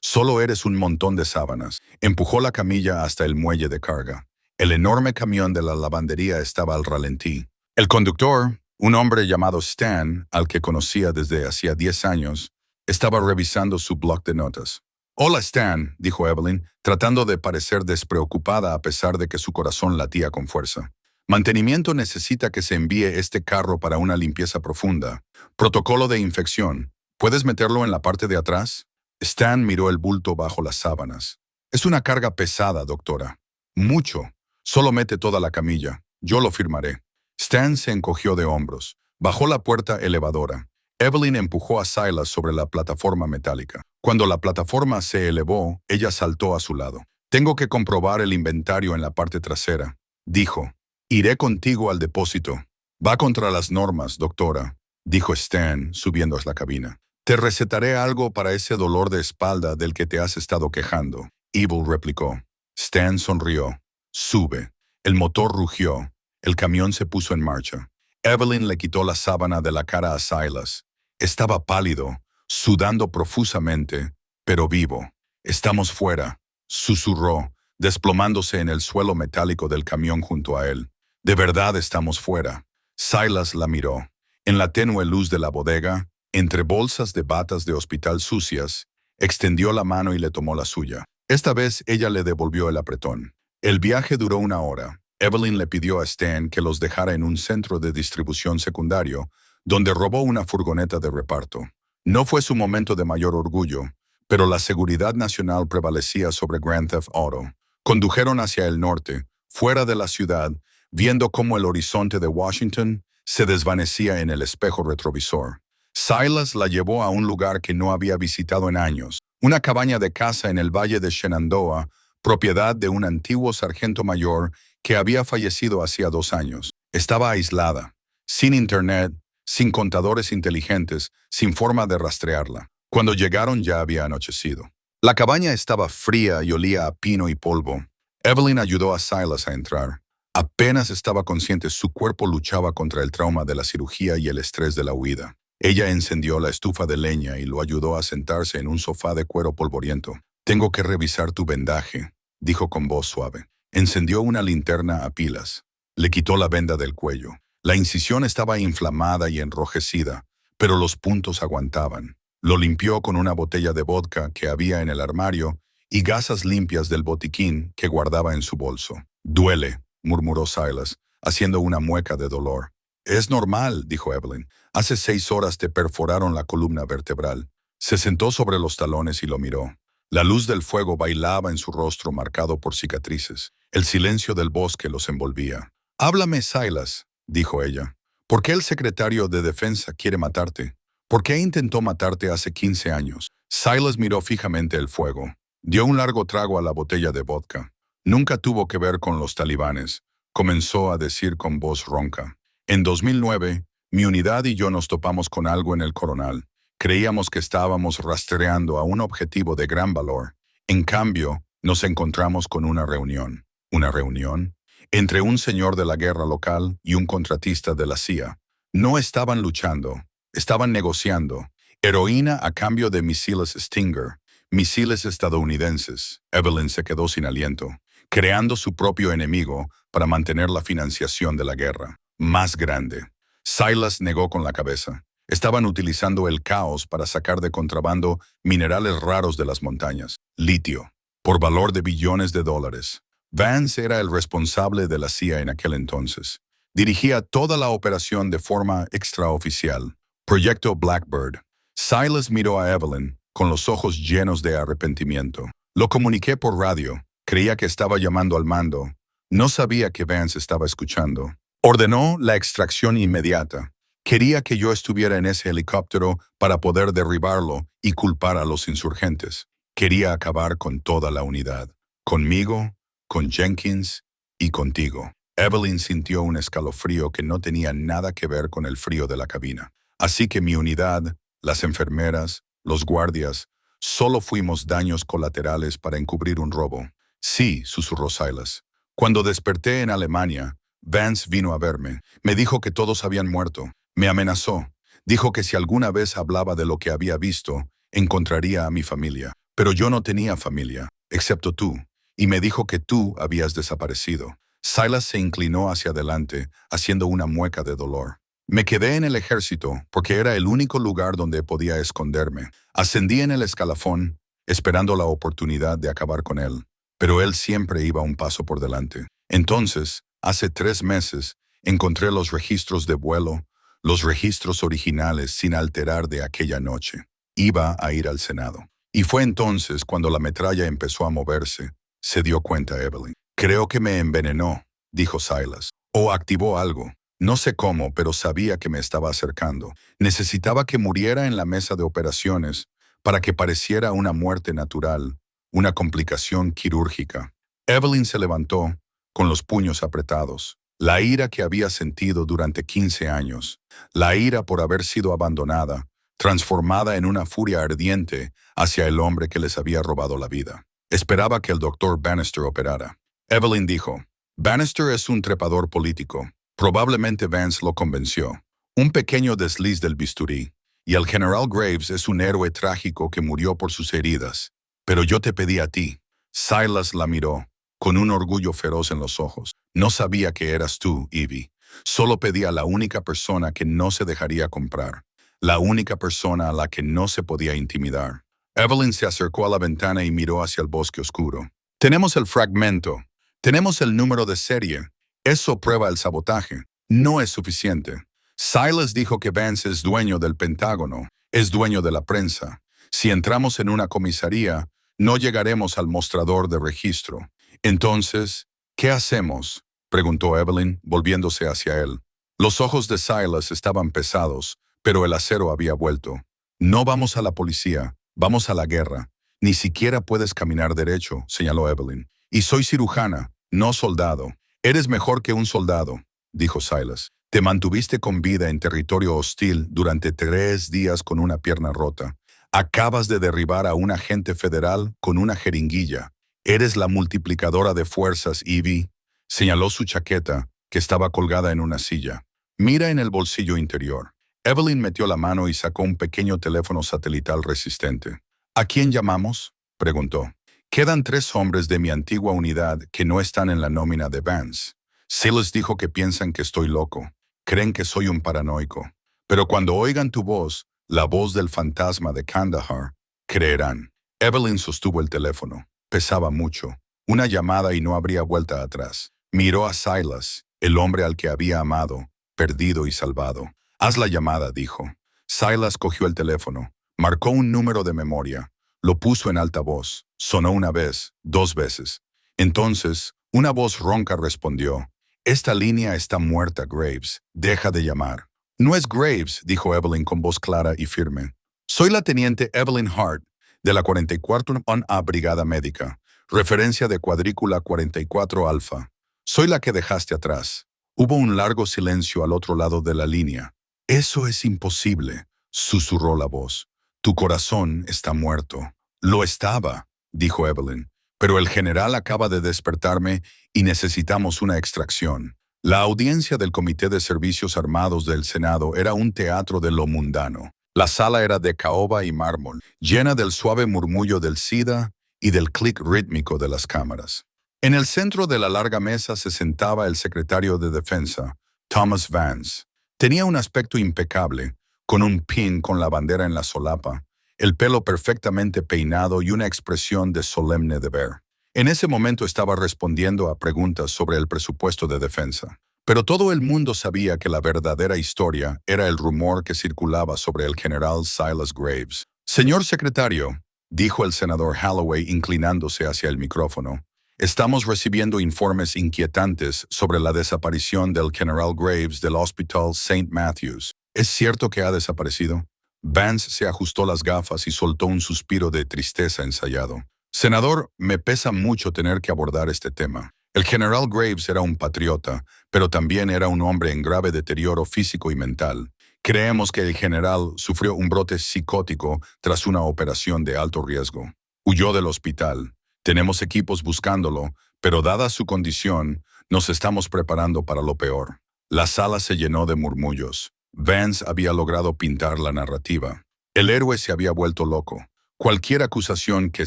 «Solo eres un montón de sábanas». Empujó la camilla hasta el muelle de carga. El enorme camión de la lavandería estaba al ralentí. El conductor, un hombre llamado Stan, al que conocía desde hacía 10 años, estaba revisando su bloc de notas. «Hola, Stan», dijo Evelyn, tratando de parecer despreocupada a pesar de que su corazón latía con fuerza. «Mantenimiento necesita que se envíe este carro para una limpieza profunda. Protocolo de infección. ¿Puedes meterlo en la parte de atrás?» Stan miró el bulto bajo las sábanas. «Es una carga pesada, doctora». «Mucho. Solo mete toda la camilla. Yo lo firmaré». Stan se encogió de hombros. Bajó la puerta elevadora. Evelyn empujó a Silas sobre la plataforma metálica. Cuando la plataforma se elevó, ella saltó a su lado. «Tengo que comprobar el inventario en la parte trasera», dijo. «Iré contigo al depósito». «Va contra las normas, doctora», dijo Stan, subiendo a la cabina. «Te recetaré algo para ese dolor de espalda del que te has estado quejando», Evil replicó. Stan sonrió. «Sube». El motor rugió. El camión se puso en marcha. Evelyn le quitó la sábana de la cara a Silas. Estaba pálido, sudando profusamente, pero vivo. «Estamos fuera», susurró, desplomándose en el suelo metálico del camión junto a él. «De verdad estamos fuera». Silas la miró. En la tenue luz de la bodega, entre bolsas de batas de hospital sucias, extendió la mano y le tomó la suya. Esta vez ella le devolvió el apretón. El viaje duró 1 hora. Evelyn le pidió a Stan que los dejara en un centro de distribución secundario, donde robó una furgoneta de reparto. No fue su momento de mayor orgullo, pero la seguridad nacional prevalecía sobre Grand Theft Auto. Condujeron hacia el norte, fuera de la ciudad, viendo cómo el horizonte de Washington se desvanecía en el espejo retrovisor. Silas la llevó a un lugar que no había visitado en años, una cabaña de caza en el valle de Shenandoah, propiedad de un antiguo sargento mayor que había fallecido hacía 2 años. Estaba aislada, sin internet, sin contadores inteligentes, sin forma de rastrearla. Cuando llegaron ya había anochecido. La cabaña estaba fría y olía a pino y polvo. Evelyn ayudó a Silas a entrar. Apenas estaba consciente, su cuerpo luchaba contra el trauma de la cirugía y el estrés de la huida. Ella encendió la estufa de leña y lo ayudó a sentarse en un sofá de cuero polvoriento. «Tengo que revisar tu vendaje», dijo con voz suave. Encendió una linterna a pilas. Le quitó la venda del cuello. La incisión estaba inflamada y enrojecida, pero los puntos aguantaban. Lo limpió con una botella de vodka que había en el armario y gasas limpias del botiquín que guardaba en su bolso. «Duele», murmuró Silas, haciendo una mueca de dolor. «Es normal», dijo Evelyn. «Hace 6 horas te perforaron la columna vertebral». Se sentó sobre los talones y lo miró. La luz del fuego bailaba en su rostro marcado por cicatrices. El silencio del bosque los envolvía. «Háblame, Silas», dijo ella. «¿Por qué el secretario de Defensa quiere matarte? ¿Por qué intentó matarte hace 15 años?» Silas miró fijamente el fuego. Dio un largo trago a la botella de vodka. «Nunca tuvo que ver con los talibanes», comenzó a decir con voz ronca. «En 2009, mi unidad y yo nos topamos con algo en el Coronal. Creíamos que estábamos rastreando a un objetivo de gran valor. En cambio, nos encontramos con una reunión». ¿Una reunión? Entre un señor de la guerra local y un contratista de la CIA. No estaban luchando, estaban negociando. Heroína a cambio de misiles Stinger, misiles estadounidenses. Evelyn se quedó sin aliento, creando su propio enemigo para mantener la financiación de la guerra. Más grande. Silas negó con la cabeza. Estaban utilizando el caos para sacar de contrabando minerales raros de las montañas. Litio, por valor de billones de dólares. Vance era el responsable de la CIA en aquel entonces. Dirigía toda la operación de forma extraoficial. Proyecto Blackbird. Silas miró a Evelyn con los ojos llenos de arrepentimiento. Lo comuniqué por radio. Creía que estaba llamando al mando. No sabía que Vance estaba escuchando. Ordenó la extracción inmediata. Quería que yo estuviera en ese helicóptero para poder derribarlo y culpar a los insurgentes. Quería acabar con toda la unidad. Conmigo, con Jenkins y contigo. Evelyn sintió un escalofrío que no tenía nada que ver con el frío de la cabina. Así que mi unidad, las enfermeras, los guardias, solo fuimos daños colaterales para encubrir un robo. Sí, susurró Silas. Cuando desperté en Alemania, Vance vino a verme. Me dijo que todos habían muerto. Me amenazó. Dijo que si alguna vez hablaba de lo que había visto, encontraría a mi familia. Pero yo no tenía familia, excepto tú. Y me dijo que tú habías desaparecido. Silas se inclinó hacia adelante, haciendo una mueca de dolor. Me quedé en el ejército porque era el único lugar donde podía esconderme. Ascendí en el escalafón, esperando la oportunidad de acabar con él. Pero él siempre iba un paso por delante. Entonces, hace 3 meses, encontré los registros de vuelo, los registros originales sin alterar de aquella noche. Iba a ir al Senado. Y fue entonces cuando la metralla empezó a moverse. Se dio cuenta Evelyn. «Creo que me envenenó», dijo Silas. «O activó algo. No sé cómo, pero sabía que me estaba acercando. Necesitaba que muriera en la mesa de operaciones para que pareciera una muerte natural, una complicación quirúrgica». Evelyn se levantó, con los puños apretados. La ira que había sentido durante 15 años, la ira por haber sido abandonada, transformada en una furia ardiente hacia el hombre que les había robado la vida. Esperaba que el doctor Bannister operara. Evelyn dijo, «Bannister es un trepador político. Probablemente Vance lo convenció. Un pequeño desliz del bisturí. Y el general Graves es un héroe trágico que murió por sus heridas. Pero yo te pedí a ti». Silas la miró, con un orgullo feroz en los ojos. «No sabía que eras tú, Evie. Solo pedí a la única persona que no se dejaría comprar. La única persona a la que no se podía intimidar». Evelyn se acercó a la ventana y miró hacia el bosque oscuro. «Tenemos el fragmento. Tenemos el número de serie. Eso prueba el sabotaje. No es suficiente. Silas dijo que Vance es dueño del Pentágono, es dueño de la prensa. Si entramos en una comisaría, no llegaremos al mostrador de registro. Entonces, ¿qué hacemos?», preguntó Evelyn, volviéndose hacia él. Los ojos de Silas estaban pesados, pero el acero había vuelto. «No vamos a la policía, vamos a la guerra. Ni siquiera puedes caminar derecho», señaló Evelyn. «Y soy cirujana, no soldado». «Eres mejor que un soldado», dijo Silas. «Te mantuviste con vida en territorio hostil durante 3 días con una pierna rota. Acabas de derribar a un agente federal con una jeringuilla. Eres la multiplicadora de fuerzas, Evie», señaló su chaqueta, que estaba colgada en una silla. «Mira en el bolsillo interior». Evelyn metió la mano y sacó un pequeño teléfono satelital resistente. «¿A quién llamamos?», preguntó. «Quedan 3 hombres de mi antigua unidad que no están en la nómina de Vance. Silas dijo que piensan que estoy loco. Creen que soy un paranoico. Pero cuando oigan tu voz, la voz del fantasma de Kandahar, creerán. Evelyn sostuvo el teléfono. Pesaba mucho. Una llamada y no habría vuelta atrás. Miró a Silas, el hombre al que había amado, perdido y salvado. Haz la llamada, dijo. Silas cogió el teléfono, marcó un número de memoria, lo puso en altavoz, sonó una vez, 2 veces. Entonces, una voz ronca respondió, «Esta línea está muerta, Graves. Deja de llamar». «No es Graves», dijo Evelyn con voz clara y firme. «Soy la teniente Evelyn Hart, de la 44 A Brigada Médica, referencia de cuadrícula 44 Alfa. Soy la que dejaste atrás». Hubo un largo silencio al otro lado de la línea. «Eso es imposible», susurró la voz. «Tu corazón está muerto». «Lo estaba», dijo Evelyn, «pero el general acaba de despertarme y necesitamos una extracción». La audiencia del Comité de Servicios Armados del Senado era un teatro de lo mundano. La sala era de caoba y mármol, llena del suave murmullo del SIDA y del clic rítmico de las cámaras. En el centro de la larga mesa se sentaba el secretario de Defensa, Thomas Vance. Tenía un aspecto impecable, con un pin con la bandera en la solapa, el pelo perfectamente peinado y una expresión de solemne deber. En ese momento estaba respondiendo a preguntas sobre el presupuesto de defensa. Pero todo el mundo sabía que la verdadera historia era el rumor que circulaba sobre el general Silas Graves. «Señor secretario», dijo el senador Holloway inclinándose hacia el micrófono, «estamos recibiendo informes inquietantes sobre la desaparición del general Graves del Hospital St. Matthews. ¿Es cierto que ha desaparecido?» Vance se ajustó las gafas y soltó un suspiro de tristeza ensayado. «Senador, me pesa mucho tener que abordar este tema. El general Graves era un patriota, pero también era un hombre en grave deterioro físico y mental. Creemos que el general sufrió un brote psicótico tras una operación de alto riesgo. Huyó del hospital. Tenemos equipos buscándolo, pero dada su condición, nos estamos preparando para lo peor». La sala se llenó de murmullos. Vance había logrado pintar la narrativa. El héroe se había vuelto loco. Cualquier acusación que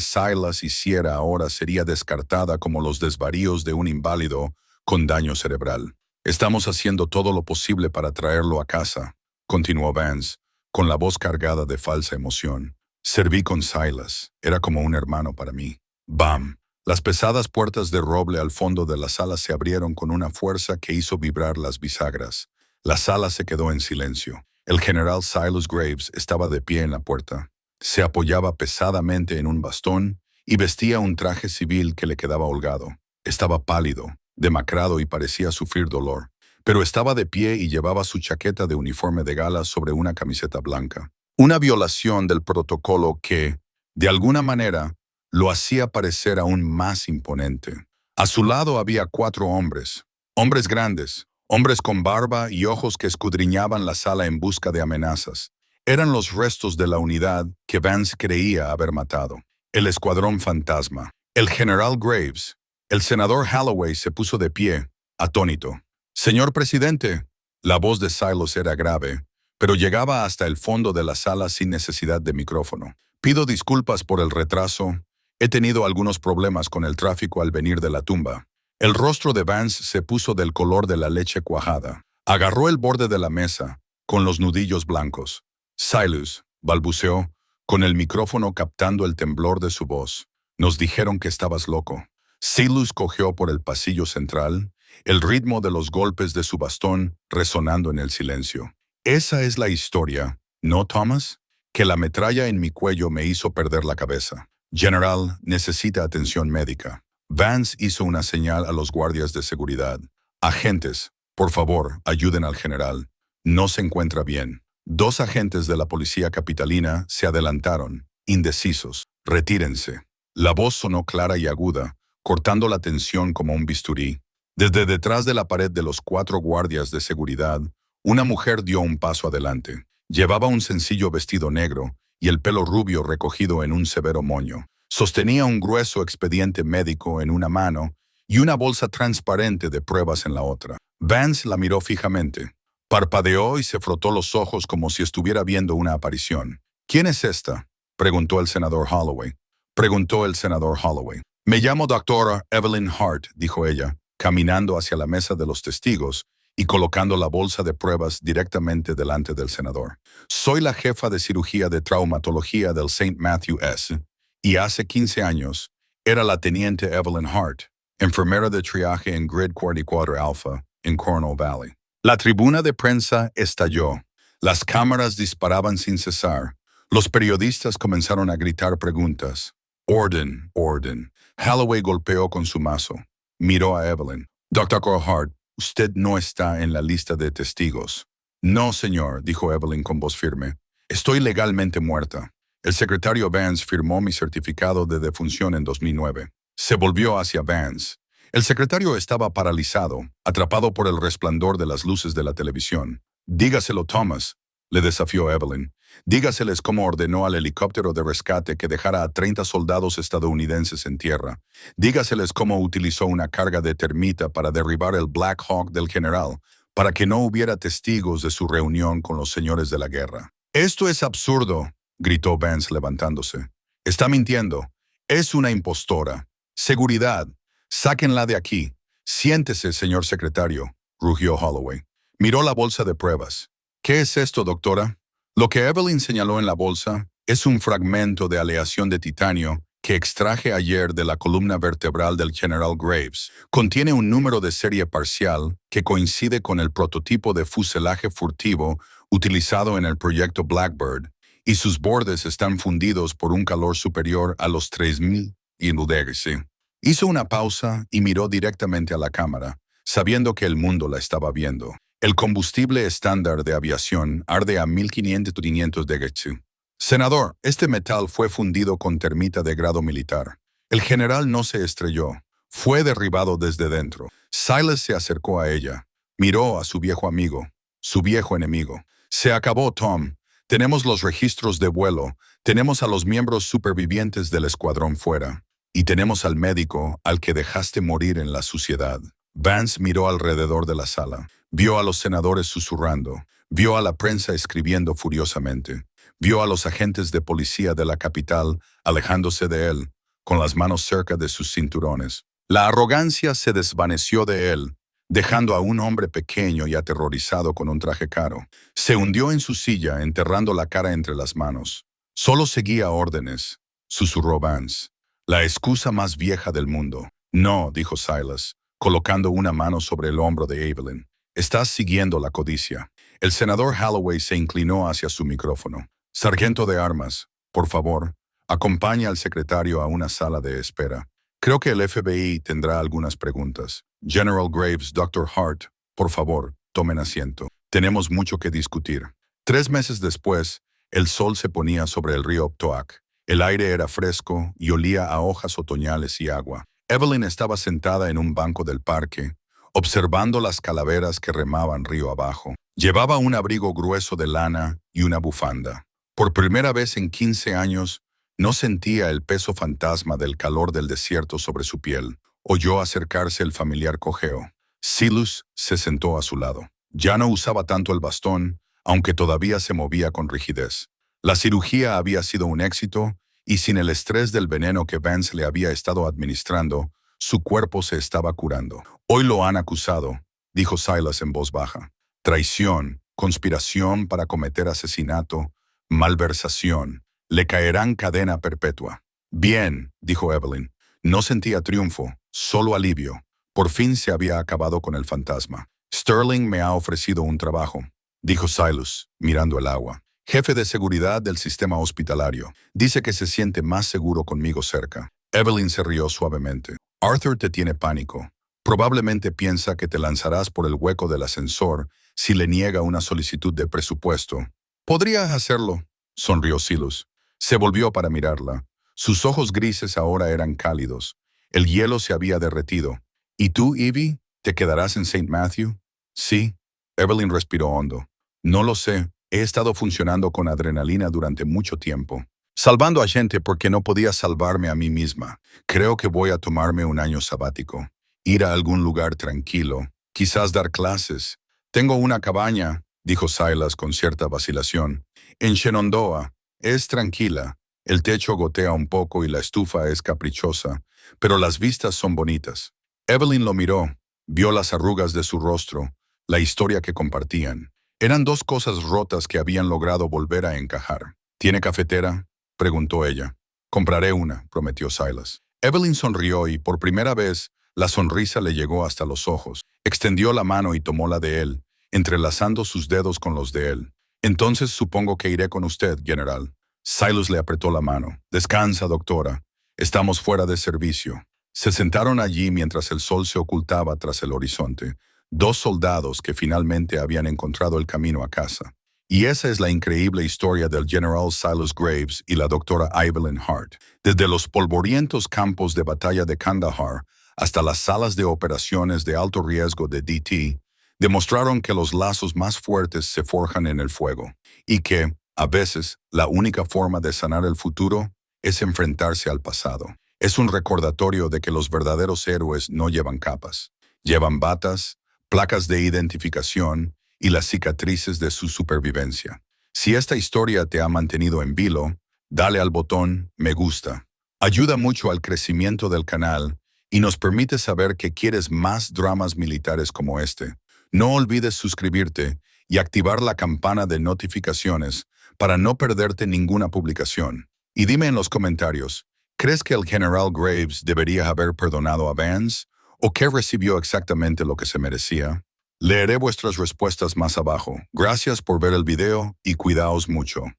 Silas hiciera ahora sería descartada como los desvaríos de un inválido con daño cerebral. «Estamos haciendo todo lo posible para traerlo a casa», continuó Vance, con la voz cargada de falsa emoción. «Serví con Silas. Era como un hermano para mí». ¡Bam! Las pesadas puertas de roble al fondo de la sala se abrieron con una fuerza que hizo vibrar las bisagras. La sala se quedó en silencio. El general Silas Graves estaba de pie en la puerta. Se apoyaba pesadamente en un bastón y vestía un traje civil que le quedaba holgado. Estaba pálido, demacrado y parecía sufrir dolor, pero estaba de pie y llevaba su chaqueta de uniforme de gala sobre una camiseta blanca. Una violación del protocolo que, de alguna manera, lo hacía parecer aún más imponente. A su lado había 4 hombres, hombres grandes, hombres con barba y ojos que escudriñaban la sala en busca de amenazas. Eran los restos de la unidad que Vance creía haber matado. El escuadrón fantasma. El general Graves. El senador Holloway se puso de pie, atónito. «Señor presidente». La voz de Silas era grave, pero llegaba hasta el fondo de la sala sin necesidad de micrófono. «Pido disculpas por el retraso. He tenido algunos problemas con el tráfico al venir de la tumba». El rostro de Vance se puso del color de la leche cuajada. Agarró el borde de la mesa, con los nudillos blancos. «Silas», balbuceó, con el micrófono captando el temblor de su voz. «Nos dijeron que estabas loco». Silas cogió por el pasillo central, el ritmo de los golpes de su bastón resonando en el silencio. «Esa es la historia, ¿no, Thomas? Que la metralla en mi cuello me hizo perder la cabeza. General, necesita atención médica». Vance hizo una señal a los guardias de seguridad. «Agentes, por favor, ayuden al general. No se encuentra bien». 2 agentes de la policía capitalina se adelantaron, indecisos. «Retírense». La voz sonó clara y aguda, cortando la tensión como un bisturí. Desde detrás de la pared de los 4 guardias de seguridad, una mujer dio un paso adelante. Llevaba un sencillo vestido negro y el pelo rubio recogido en un severo moño. Sostenía un grueso expediente médico en una mano y una bolsa transparente de pruebas en la otra. Vance la miró fijamente. Parpadeó y se frotó los ojos como si estuviera viendo una aparición. «¿Quién es esta?», preguntó el senador Holloway. «Me llamo doctora Evelyn Hart», dijo ella, caminando hacia la mesa de los testigos y colocando la bolsa de pruebas directamente delante del senador. Soy la jefa de cirugía de traumatología del St. Matthew S. y hace 15 años era la teniente Evelyn Hart, enfermera de triaje en Grid 44 Alpha en Coronel Valley. La tribuna de prensa estalló. Las cámaras disparaban sin cesar. Los periodistas comenzaron a gritar preguntas. Orden, orden. Holloway golpeó con su mazo. Miró a Evelyn. Dr. Hart, usted no está en la lista de testigos. No, señor, dijo Evelyn con voz firme. Estoy legalmente muerta. El secretario Vance firmó mi certificado de defunción en 2009. Se volvió hacia Vance. El secretario estaba paralizado, atrapado por el resplandor de las luces de la televisión. Dígaselo, Thomas, le desafió Evelyn. Dígaseles cómo ordenó al helicóptero de rescate que dejara a 30 soldados estadounidenses en tierra. Dígaseles cómo utilizó una carga de termita para derribar el Black Hawk del general, para que no hubiera testigos de su reunión con los señores de la guerra. Esto es absurdo, gritó Vance levantándose. Está mintiendo. Es una impostora. Seguridad. Sáquenla de aquí. Siéntese, señor secretario, rugió Holloway. Miró la bolsa de pruebas. ¿Qué es esto, doctora? Lo que Evelyn señaló en la bolsa es un fragmento de aleación de titanio que extraje ayer de la columna vertebral del General Graves. Contiene un número de serie parcial que coincide con el prototipo de fuselaje furtivo utilizado en el proyecto Blackbird, y sus bordes están fundidos por un calor superior a los 3000 y hizo una pausa y miró directamente a la cámara, sabiendo que el mundo la estaba viendo. El combustible estándar de aviación arde a 1500 degc. Senador, este metal fue fundido con termita de grado militar. El general no se estrelló. Fue derribado desde dentro. Silas se acercó a ella. Miró a su viejo amigo, su viejo enemigo. Se acabó, Tom. Tenemos los registros de vuelo. Tenemos a los miembros supervivientes del escuadrón fuera. Y tenemos al médico al que dejaste morir en la suciedad. Vance miró alrededor de la sala. Vio a los senadores susurrando. Vio a la prensa escribiendo furiosamente. Vio a los agentes de policía de la capital alejándose de él, con las manos cerca de sus cinturones. La arrogancia se desvaneció de él, dejando a un hombre pequeño y aterrorizado con un traje caro. Se hundió en su silla, enterrando la cara entre las manos. Solo seguía órdenes, susurró Vance. La excusa más vieja del mundo. No, dijo Silas, colocando una mano sobre el hombro de Evelyn. Estás siguiendo la codicia. El senador Holloway se inclinó hacia su micrófono. Sargento de armas, por favor, acompaña al secretario a una sala de espera. Creo que el FBI tendrá algunas preguntas. General Graves, Dr. Hart, por favor, tomen asiento. Tenemos mucho que discutir. 3 meses después, el sol se ponía sobre el río Ptoak. El aire era fresco y olía a hojas otoñales y agua. Evelyn estaba sentada en un banco del parque, observando las calaveras que remaban río abajo. Llevaba un abrigo grueso de lana y una bufanda. Por primera vez en 15 años, no sentía el peso fantasma del calor del desierto sobre su piel. Oyó acercarse el familiar cojeo. Silas se sentó a su lado. Ya no usaba tanto el bastón, aunque todavía se movía con rigidez. La cirugía había sido un éxito, y sin el estrés del veneno que Vance le había estado administrando, su cuerpo se estaba curando. Hoy lo han acusado, dijo Silas en voz baja. Traición, conspiración para cometer asesinato, malversación. Le caerán cadena perpetua. Bien, dijo Evelyn. No sentía triunfo, solo alivio. Por fin se había acabado con el fantasma. Sterling me ha ofrecido un trabajo, dijo Silas, mirando el agua. Jefe de seguridad del sistema hospitalario. Dice que se siente más seguro conmigo cerca. Evelyn se rió suavemente. Arthur te tiene pánico. Probablemente piensa que te lanzarás por el hueco del ascensor si le niega una solicitud de presupuesto. Podrías hacerlo, sonrió Silas. Se volvió para mirarla. Sus ojos grises ahora eran cálidos. El hielo se había derretido. ¿Y tú, Evie? ¿Te quedarás en St. Matthew? Sí. Evelyn respiró hondo. No lo sé. He estado funcionando con adrenalina durante mucho tiempo. Salvando a gente porque no podía salvarme a mí misma. Creo que voy a tomarme un año sabático. Ir a algún lugar tranquilo. Quizás dar clases. Tengo una cabaña, dijo Silas con cierta vacilación. En Shenandoah. Es tranquila. El techo gotea un poco y la estufa es caprichosa, pero las vistas son bonitas. Evelyn lo miró. Vio las arrugas de su rostro. la historia que compartían. Eran dos cosas rotas que habían logrado volver a encajar. ¿Tiene cafetera?, preguntó ella. Compraré una, prometió Silas. Evelyn sonrió y, por primera vez, la sonrisa le llegó hasta los ojos. Extendió la mano y tomó la de él, entrelazando sus dedos con los de él. Entonces supongo que iré con usted, general. Silas le apretó la mano. Descansa, doctora. Estamos fuera de servicio. Se sentaron allí mientras el sol se ocultaba tras el horizonte. Dos soldados que finalmente habían encontrado el camino a casa. Y esa es la increíble historia del General Silas Graves y la doctora Evelyn Hart. Desde los polvorientos campos de batalla de Kandahar hasta las salas de operaciones de alto riesgo de DT, demostraron que los lazos más fuertes se forjan en el fuego y que, a veces, la única forma de sanar el futuro es enfrentarse al pasado. Es un recordatorio de que los verdaderos héroes no llevan capas, llevan batas, placas de identificación y las cicatrices de su supervivencia. Si esta historia te ha mantenido en vilo, dale al botón me gusta. Ayuda mucho al crecimiento del canal y nos permite saber que quieres más dramas militares como este. No olvides suscribirte y activar la campana de notificaciones para no perderte ninguna publicación. Y dime en los comentarios, ¿crees que el General Graves debería haber perdonado a Vance o que recibió exactamente lo que se merecía? Leeré vuestras respuestas más abajo. Gracias por ver el video y cuidaos mucho.